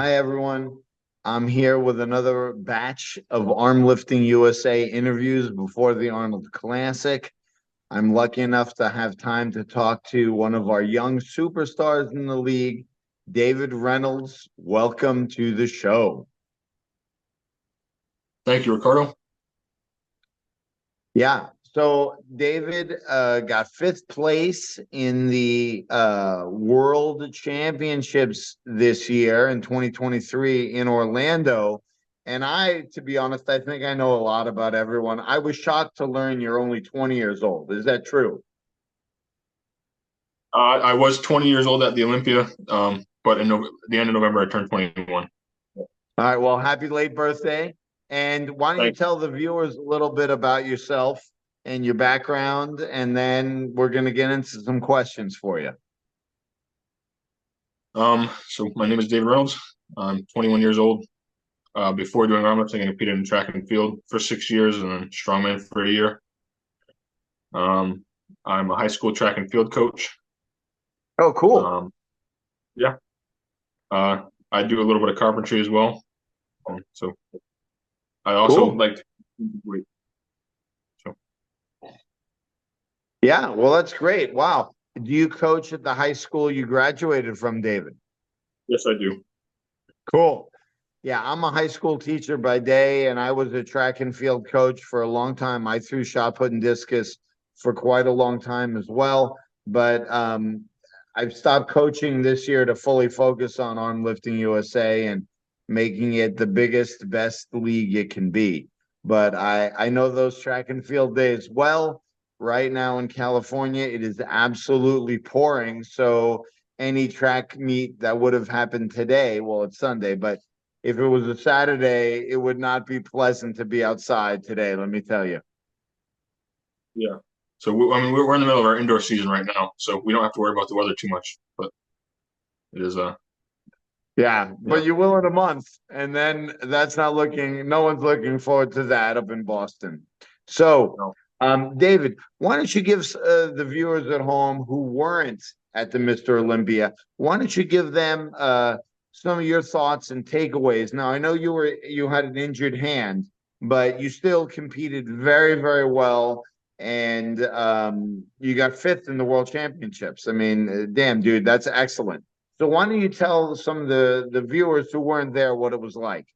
Hi, everyone. I'm here with another batch of Armlifting USA interviews before the Arnold Classic. I'm lucky enough to have time to talk to one of our young superstars in the league, David Reynolds. Welcome to the show. Thank you, Riccardo. Yeah. So David got fifth place in the World Championships this year in 2023 in Orlando. And to be honest, I think I know a lot about everyone. I was shocked to learn you're only 20 years old. Is that true? I was 20 years old at the Olympia, but the end of November, I turned 21. All right. Well, happy late birthday. And why don't you Thank tell the viewers a little bit about yourself and your background, and then we're going to get into some questions for you. So my name is David Reynolds. I'm 21 years old. Before doing armlifting, I competed in track and field for 6 years and then strongman for a year. I'm a high school track and field coach. Oh, cool. Yeah. I do a little bit of carpentry as well. So I also Cool. like to wait. So Yeah, well, that's great. Wow. Do you coach at the high school you graduated from, David? yes, I do. Cool. Yeah, I'm a high school teacher by day, and I was a track and field coach for a long time. I threw shot put and discus for quite a long time as well. But I've stopped coaching this year to fully focus on Armlifting USA and making it the biggest, best league it can be. But I know those track and field days well. Right now in California, it is absolutely pouring. So any track meet that would have happened today, well, it's Sunday, but if it was a Saturday, it would not be pleasant to be outside today, let me tell you. Yeah. So we're in the middle of our indoor season right now, so we don't have to worry about the weather too much. But it is Yeah, yeah. but you will in a month, and then no one's looking forward to that up in Boston. So, No. David, why don't you give the viewers at home who weren't at the Mr. Olympia, why don't you give them some of your thoughts and takeaways? Now, I know you had an injured hand, but you still competed very, very well, and you got fifth in the World Championships. I mean, damn, dude, that's excellent. So why don't you tell some of the viewers who weren't there what it was like?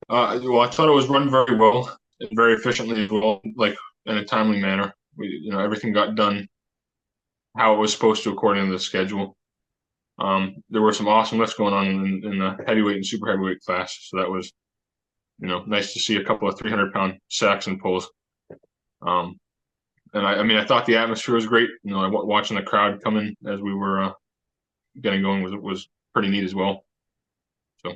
Well, I thought it was run very well and very efficiently as well, like in a timely manner. Everything got done how it was supposed to according to the schedule. There were some awesome lifts going on in the heavyweight and super heavyweight class, so that was, nice to see a couple of 300-pound sacks and pulls. And I thought the atmosphere was great. Watching the crowd come in as we were getting going was pretty neat as well. So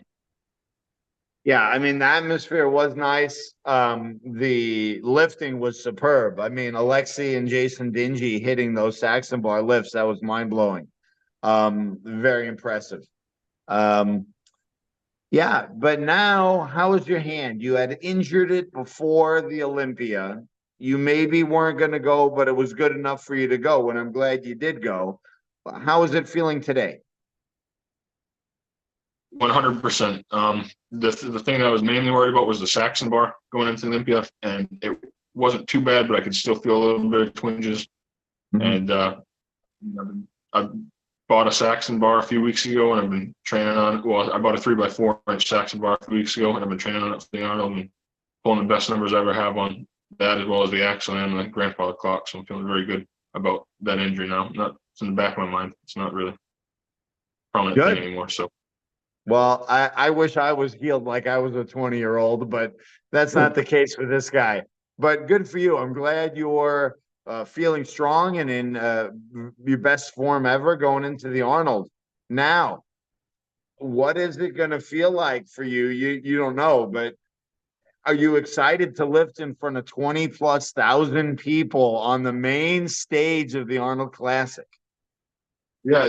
Yeah, I mean the atmosphere was nice. The lifting was superb. I mean, Alexi and Jason Dingy hitting those Saxon bar lifts, that was mind blowing. Very impressive. Um, yeah, but now, how is your hand? You had injured it before the Olympia. You maybe weren't going to go, but it was good enough for you to go. And I'm glad you did go. How is it feeling today? 100%. The thing that I was mainly worried about was the Saxon bar going into Olympia, and it wasn't too bad, but I could still feel a little bit of twinges. Mhm. And I bought a Saxon bar a few weeks ago, and I've been training on it. Well, I bought a 3x4-inch Saxon bar a few weeks ago, and I've been training on it for the Arnold and pulling the best numbers I ever have on that, as well as the axle and the grandfather clock. So I'm feeling very good about that injury now. It's in the back of my mind. It's not really a prominent thing Good. anymore. So Well, I wish I was healed like I was a 20-year-old, but that's not the case for this guy. But good for you. I'm glad you're feeling strong and in your best form ever going into the Arnold. Now, what is it going to feel like for you? You don't know, but are you excited to lift in front of 20 plus thousand people on the main stage of the Arnold Classic? yeah,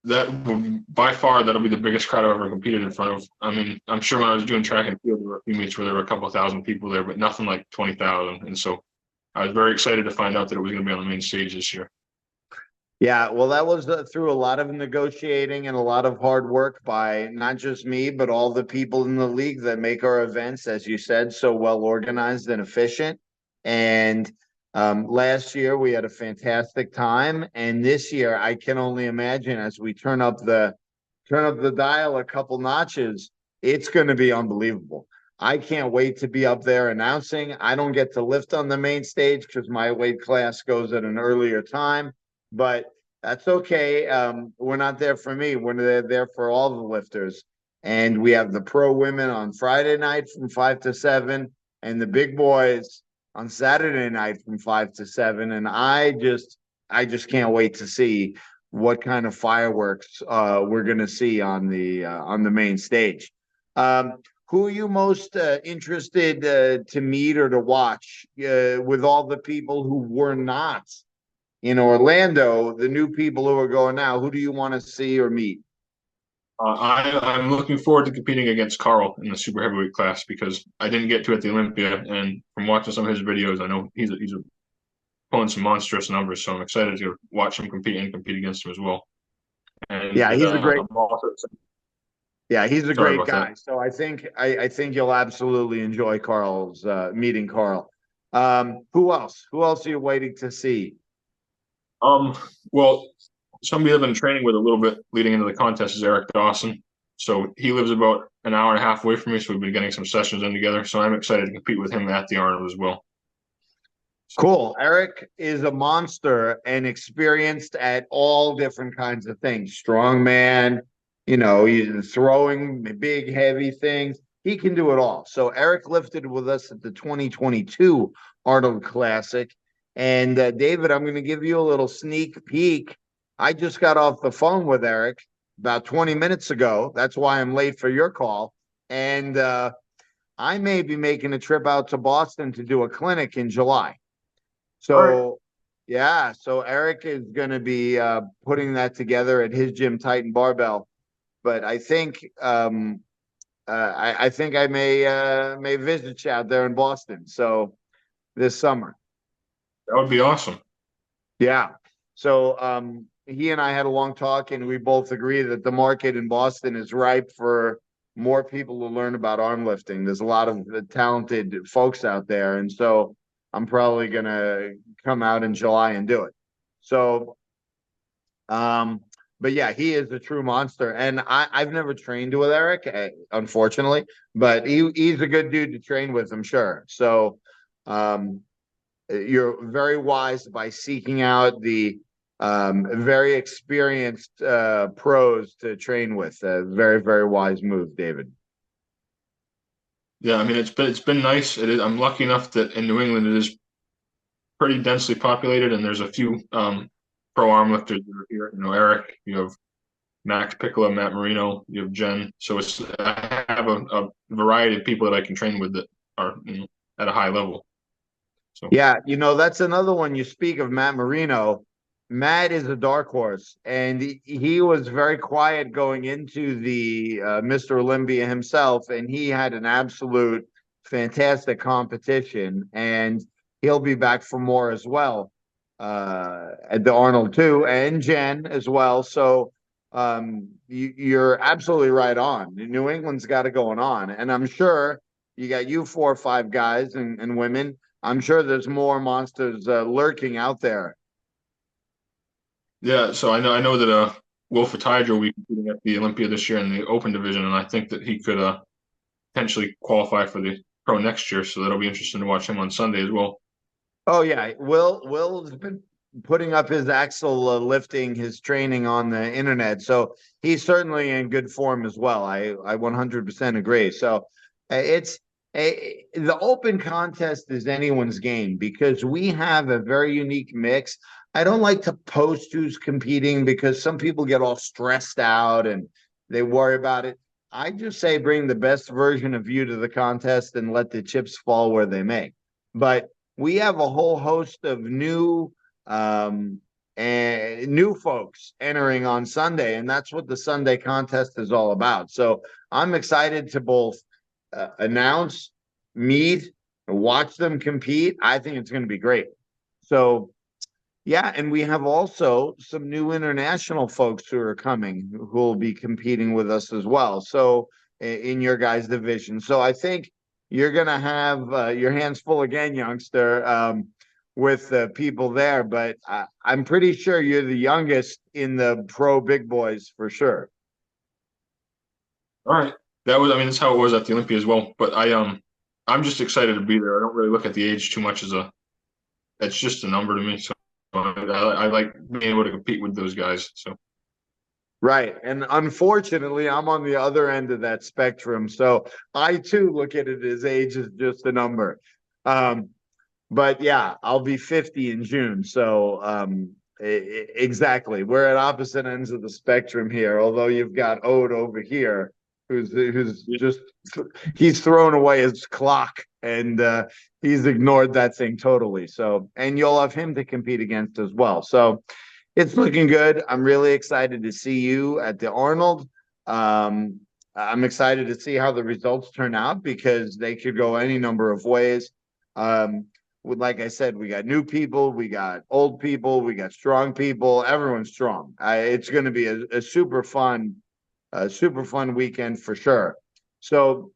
that by far that'll be the biggest crowd I've ever competed in front of. I'm sure when I was doing track and field, there were a few meets where there were a couple of thousand people there, but nothing like 20,000. And so I was very excited to find out that it was going to be on the main stage this year. Yeah, well, that was through a lot of negotiating and a lot of hard work by not just me, but all the people in the league that make our events, as you said, so well organized and efficient. And last year we had a fantastic time, and this year I can only imagine as we turn up the dial a couple notches, it's going to be unbelievable. I can't wait to be up there announcing. I don't get to lift on the main stage because my weight class goes at an earlier time, but that's okay. We're not there for me. We're there for all the lifters. And we have the pro women on Friday night from 5 to 7, and the big boys on Saturday night from 5 to 7. And I just can't wait to see what kind of fireworks we're going to see on the main stage. Who are you most interested to meet or to watch with all the people who were not in Orlando, the new people who are going now? Who do you want to see or meet? I'm looking forward to competing against Carl in the super heavyweight class because I didn't get to at the Olympia, and from watching some of his videos, I know he's pulling some monstrous numbers. So I'm excited to watch him compete and compete against him as well. And Yeah, he's a great. I'm also Yeah, he's a sorry great about guy. that. So I think you'll absolutely enjoy Carl's meeting Carl. Who else? Who else are you waiting to see? Well, somebody I've been training with a little bit leading into the contest is Eric Dawson. So he lives about an hour and a half away from me. So we've been getting some sessions in together. So I'm excited to compete with him at the Arnold as well. Cool. Eric is a monster and experienced at all different kinds of things. Strong man, he's throwing big, heavy things. He can do it all. So Eric lifted with us at the 2022 Arnold Classic. And David, I'm going to give you a little sneak peek. I just got off the phone with Eric about 20 minutes ago. That's why I'm late for your call. And I may be making a trip out to Boston to do a clinic in July. So, yeah, so Eric is going to be putting that together at his gym, Titan Barbell. But I think I think I may visit you out there in Boston. So this summer. That would be awesome. Yeah. So he and I had a long talk, and we both agree that the market in Boston is ripe for more people to learn about arm lifting. There's a lot of talented folks out there, and so I'm probably gonna come out in July and do it. So, but yeah, he is a true monster, and I've never trained with Eric, unfortunately, but he's a good dude to train with, I'm sure. So, you're very wise by seeking out the very experienced pros to train with. Very, very wise move, David. Yeah, I mean it's been nice. It is. I'm lucky enough that in New England it is pretty densely populated, and there's a few pro arm lifters that are here. Eric, you have Max Piccola, Matt Marino, you have Jen. So I have a variety of people that I can train with that are at a high level. So Yeah, that's another one. You speak of Matt Marino. Matt is a dark horse, and he was very quiet going into the Mr. Olympia himself, and he had an absolute fantastic competition, and he'll be back for more as well at the Arnold too, and Jen as well. So you're absolutely right on. New England's got it going on, and I'm sure you got 4 or 5 guys and women. I'm sure there's more monsters lurking out there. yeah, so I know that Wilfred Tiger will be competing at the Olympia this year in the open division, and I think that he could potentially qualify for the pro next year. So that'll be interesting to watch him on Sunday as well. Oh yeah, Will's been putting up his axle lifting, his training on the internet, so he's certainly in good form as well. I 100% agree. So it's the open contest is anyone's game because we have a very unique mix. I don't like to post who's competing because some people get all stressed out and they worry about it. I just say bring the best version of you to the contest and let the chips fall where they may. But we have a whole host of and new folks entering on Sunday, and that's what the Sunday contest is all about. So I'm excited to both announce, meet, watch them compete. I think it's going to be great. So Yeah, and we have also some new international folks who are coming who will be competing with us as well. So in your guys' division. So I think you're gonna have your hands full again, youngster, with people there. But I'm pretty sure you're the youngest in the pro big boys for sure. All right. That was, I mean, that's how it was at the Olympia as well. But I'm just excited to be there. I don't really look at the age too much as it's just a number to me. So I like being able to compete with those guys. So. Right. And unfortunately, I'm on the other end of that spectrum. So I too look at it as age is just a number. Um, but yeah, I'll be 50 in June. So exactly. We're at opposite ends of the spectrum here, although you've got Ode over here who's just he's thrown away his clock and he's ignored that thing totally. So and you'll have him to compete against as well. So it's looking good. I'm really excited to see you at the Arnold. I'm excited to see how the results turn out because they could go any number of ways. Like I said, we got new people, we got old people, we got strong people. Everyone's strong. It's going to be a super fun weekend for sure. So,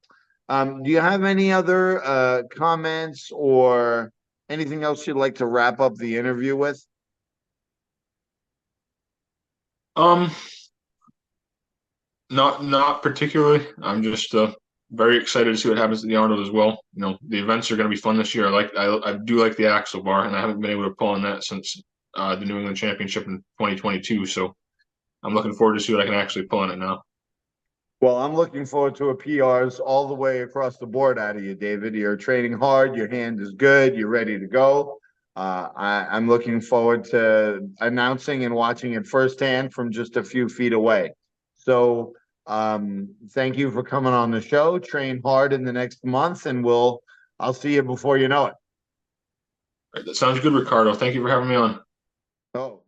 do you have any other comments or anything else you'd like to wrap up the interview with? Um, not particularly. I'm just very excited to see what happens at the Arnold as well. You know, the events are going to be fun this year. I do like the axle bar, and I haven't been able to pull on that since the New England Championship in 2022. So I'm looking forward to see what I can actually pull on it now. Well, I'm looking forward to a PRs all the way across the board out of you, David. You're training hard. Your hand is good. You're ready to go. I'm looking forward to announcing and watching it firsthand from just a few feet away. So, thank you for coming on the show. Train hard in the next month, and I'll see you before you know it. All right, that sounds good, Riccardo. Thank you for having me on. Oh.